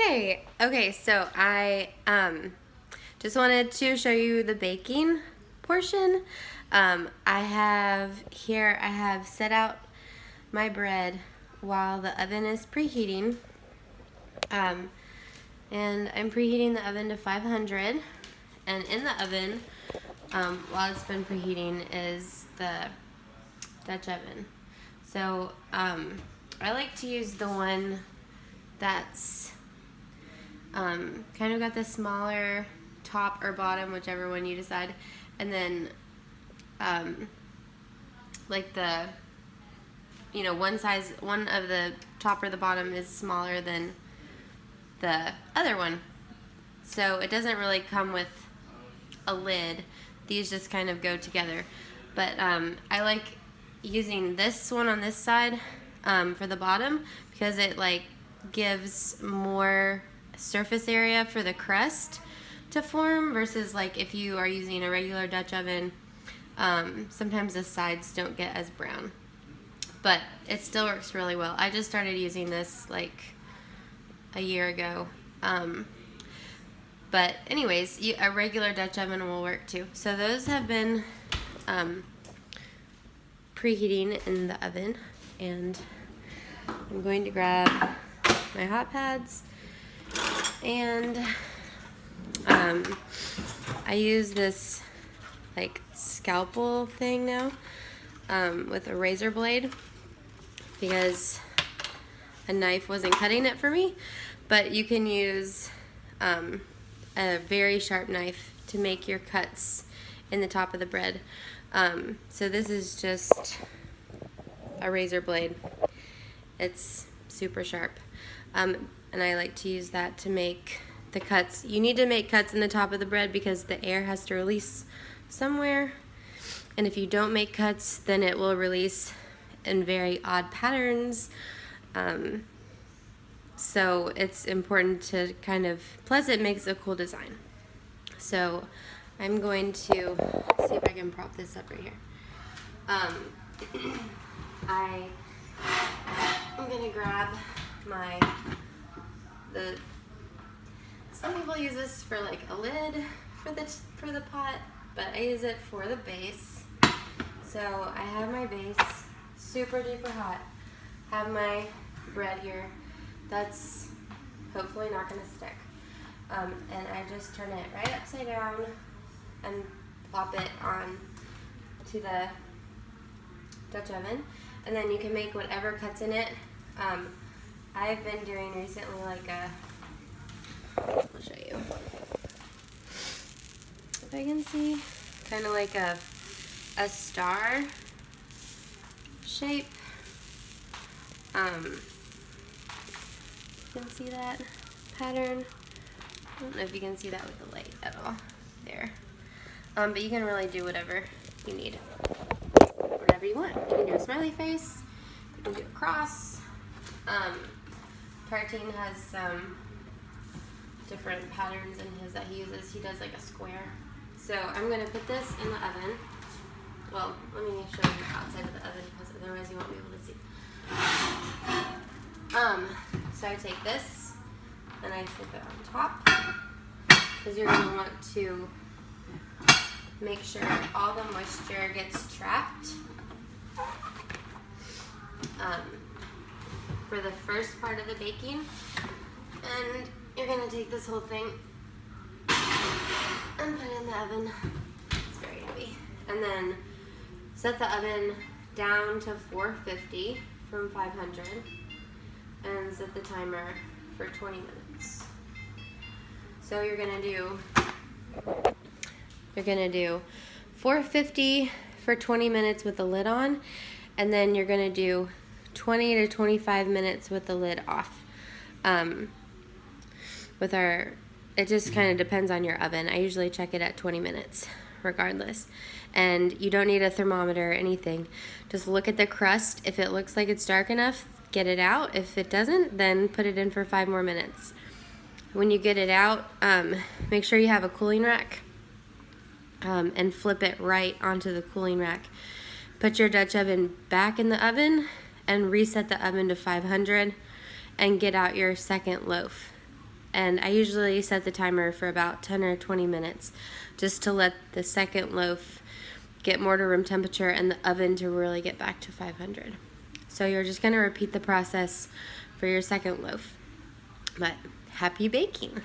Hey, okay, so I just wanted to show you the baking portion. I have set out my bread while the oven is preheating. And I'm preheating the oven to 500. And in the oven, while it's been preheating, is the Dutch oven. So I like to use the one that's kind of got the smaller top or bottom, whichever one you decide, and then like the, one of the top or the bottom is smaller than the other one, so it doesn't really come with a lid. These just kind of go together, but I like using this one on this side for the bottom because it gives more surface area for the crust to form versus if you are using a regular Dutch oven. Sometimes the sides don't get as brown, but it still works really well. I just started using this a year ago, but anyways, a regular Dutch oven will work too. So those have been preheating in the oven, and I'm going to grab my hot pads, and I use this scalpel thing now with a razor blade because a knife wasn't cutting it for me, but you can use a very sharp knife to make your cuts in the top of the bread. So this is just a razor blade. It's super sharp. And I like to use that to make the cuts. You need to make cuts in the top of the bread because the air has to release somewhere. And if you don't make cuts, then it will release in very odd patterns. So it's important to plus it makes a cool design. So I'm going to see if I can prop this up right here. I'm gonna grab some people use this for a lid for the pot, but I use it for the base. So I have my base super duper hot. Have my bread here. That's hopefully not gonna stick. And I just turn it right upside down and plop it on to the Dutch oven, and then you can make whatever cuts in it. I've been doing recently I'll show you if I can see, kind of a star shape. You can see that pattern. I don't know if you can see that with the light at all there. But you can really do whatever you need, whatever you want. You can do a smiley face, you can do a cross. Tartine has some different patterns in his that he uses. He does a square. So I'm going to put this in the oven. Well, let me show you the outside of the oven because otherwise you won't be able to see. So I take this and I flip it on top because you're going to want to make sure all the moisture gets trapped for the first part of the baking. And you're going to take this whole thing and put it in the oven. It's very heavy. And then set the oven down to 450 from 500 and set the timer for 20 minutes. So you're gonna do 450 for 20 minutes with the lid on, and then you're gonna do 20 to 25 minutes with the lid off. It just kind of depends on your oven. I usually check it at 20 minutes regardless. And you don't need a thermometer or anything. Just look at the crust. If it looks like it's dark enough, get it out. If it doesn't, then put it in for 5 more minutes. When you get it out, make sure you have a cooling rack and flip it right onto the cooling rack. Put your Dutch oven back in the oven and reset the oven to 500 and get out your second loaf. And I usually set the timer for about 10 or 20 minutes just to let the second loaf get more to room temperature and the oven to really get back to 500. So you're just going to repeat the process for your second loaf. But happy baking!